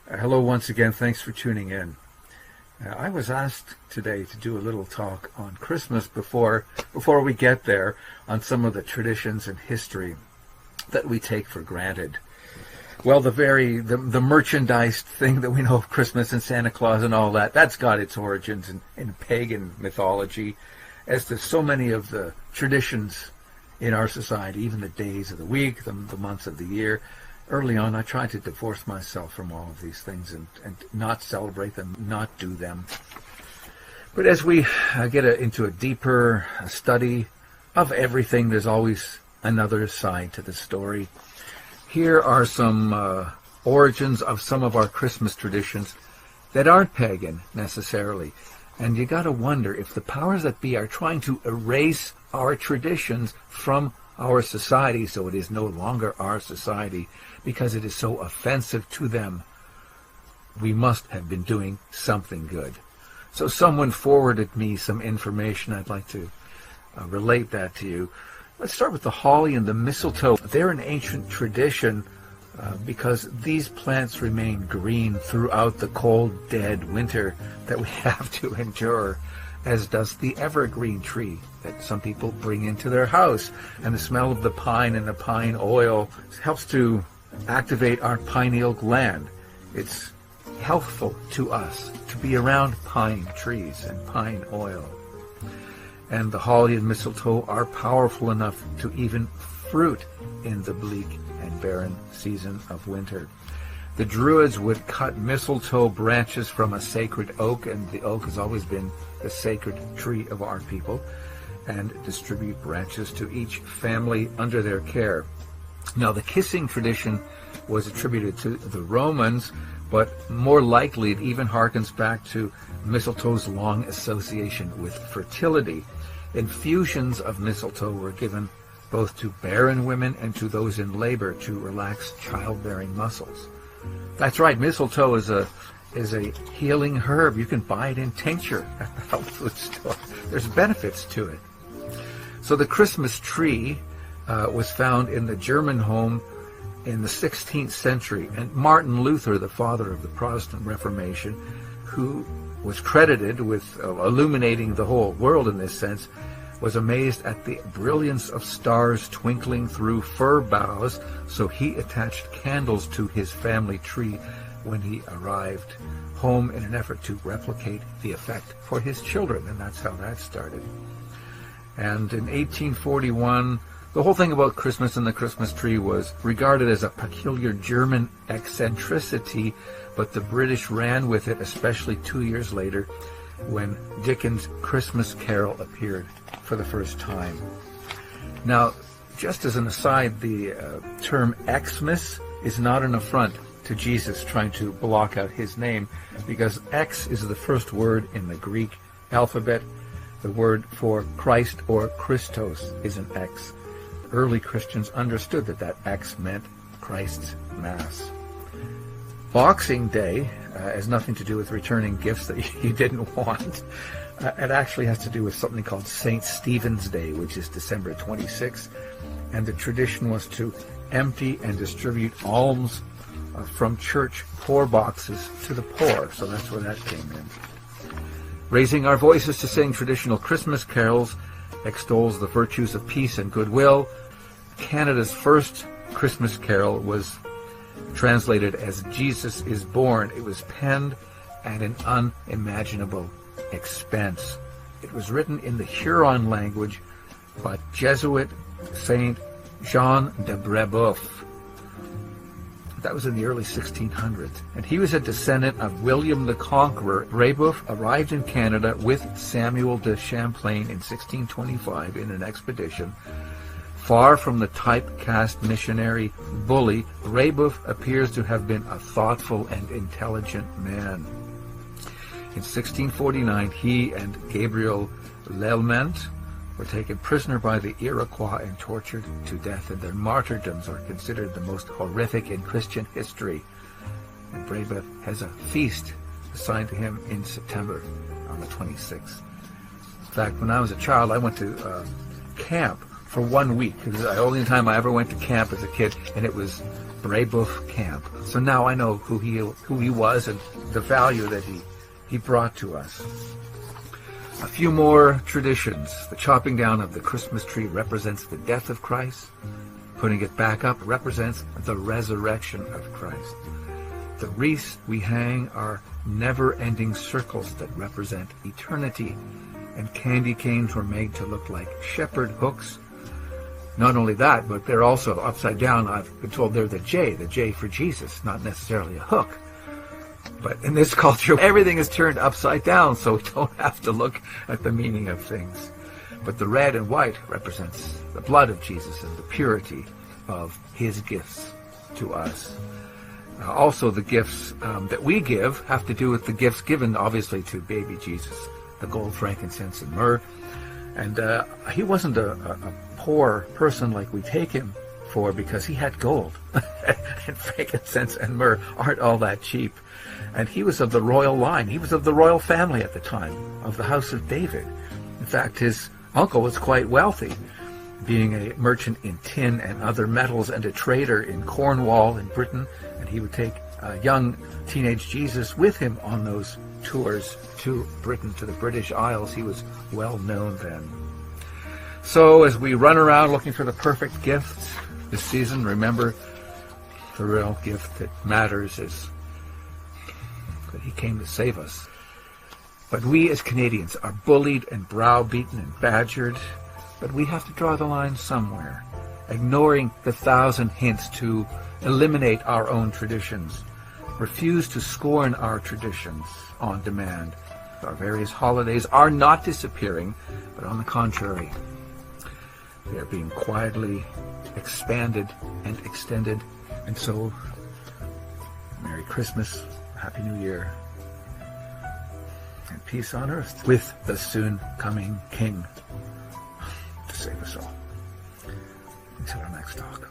Hello once again. Thanks for tuning in. I was asked today to do a little talk on Christmas before we get there, on some of the traditions and history that we take for granted. Well, the merchandised thing that we know of Christmas and Santa Claus and all that, that's got its origins in pagan mythology, as do so many of the traditions in our society, even the days of the week, the months of the year. Early on, I tried to divorce myself from all of these things and not celebrate them, not do them. But as we get into a deeper study of everything, there's always another side to the story. Here are some origins of some of our Christmas traditions that aren't pagan necessarily. And you got to wonder if the powers that be are trying to erase our traditions from our society, so it is no longer our society, because it is so offensive to them. We must have been doing something good. So someone forwarded me some information. I'd like to relate that to you. Let's start with the holly and the mistletoe. They're an ancient tradition because these plants remain green throughout the cold, dead winter that we have to endure, as does the evergreen tree that some people bring into their house. And the smell of the pine and the pine oil helps to activate our pineal gland. It's healthful to us to be around pine trees and pine oil. And the holly and mistletoe are powerful enough to even fruit in the bleak and barren season of winter. The Druids would cut mistletoe branches from a sacred oak, and the oak has always been the sacred tree of our people, and distribute branches to each family under their care. Now, the kissing tradition was attributed to the Romans, but more likely it even harkens back to mistletoe's long association with fertility. Infusions of mistletoe were given both to barren women and to those in labor to relax childbearing muscles. That's right, mistletoe is a healing herb. You can buy it in tincture at the health food store. There's benefits to it. So the Christmas tree was found in the German home in the 16th century, and Martin Luther, the father of the Protestant Reformation, who was credited with illuminating the whole world in this sense, was amazed at the brilliance of stars twinkling through fir boughs, so he attached candles to his family tree when he arrived home in an effort to replicate the effect for his children, and that's how that started. And in 1841, the whole thing about Christmas and the Christmas tree was regarded as a peculiar German eccentricity, but the British ran with it, especially 2 years later when Dickens' Christmas Carol appeared for the first time. Now, just as an aside, the term Xmas is not an affront to Jesus trying to block out his name, because X is the first word in the Greek alphabet. The word for Christ or Christos is an X. Early Christians understood that X meant Christ's Mass. Boxing Day has nothing to do with returning gifts that you didn't want. It actually has to do with something called St. Stephen's Day, which is December 26th. And the tradition was to empty and distribute alms from church poor boxes to the poor. So that's where that came in. Raising our voices to sing traditional Christmas carols extols the virtues of peace and goodwill. Canada's first Christmas carol was translated as Jesus is Born. It was penned at an unimaginable expense. It was written in the Huron language by Jesuit Saint Jean de Brebeuf. That was in the early 1600s. And he was a descendant of William the Conqueror. Brebeuf arrived in Canada with Samuel de Champlain in 1625 in an expedition. Far from the typecast missionary bully, Brebeuf appears to have been a thoughtful and intelligent man. In 1649, he and Gabriel L'Alleud were taken prisoner by the Iroquois and tortured to death, and their martyrdoms are considered the most horrific in Christian history. And Brebeuf has a feast assigned to him in September on the 26th. In fact, when I was a child, I went to camp for 1 week. It was the only time I ever went to camp as a kid, and it was Brebeuf camp. So now I know who he was and the value that he brought to us. A few more traditions. The chopping down of the Christmas tree represents the death of Christ. Putting it back up represents the resurrection of Christ. The wreaths we hang are never-ending circles that represent eternity. And candy canes were made to look like shepherd hooks. Not only that, but they're also upside down. I've been told they're the J for Jesus, not necessarily a hook. But in this culture, everything is turned upside down, so we don't have to look at the meaning of things. But the red and white represents the blood of Jesus and the purity of his gifts to us. Also, the gifts that we give have to do with the gifts given, obviously, to baby Jesus, the gold, frankincense, and myrrh. And he wasn't a poor person like we take him for, because he had gold. And frankincense and myrrh aren't all that cheap. And he was of the royal line. He was of the royal family at the time, of the house of David. In fact, his uncle was quite wealthy, being a merchant in tin and other metals and a trader in Cornwall in Britain. And he would take young teenage Jesus with him on those tours to Britain, to the British Isles. He was well known then. So as we run around looking for the perfect gift this season, remember the real gift that matters is that he came to save us. But we as Canadians are bullied and browbeaten and badgered, but we have to draw the line somewhere, ignoring the 1,000 hints to eliminate our own traditions, refuse to scorn our traditions on demand. Our various holidays are not disappearing, but on the contrary, they are being quietly expanded and extended. And so, Merry Christmas, Happy New Year, and peace on earth with the soon coming King to save us all. Until our next talk.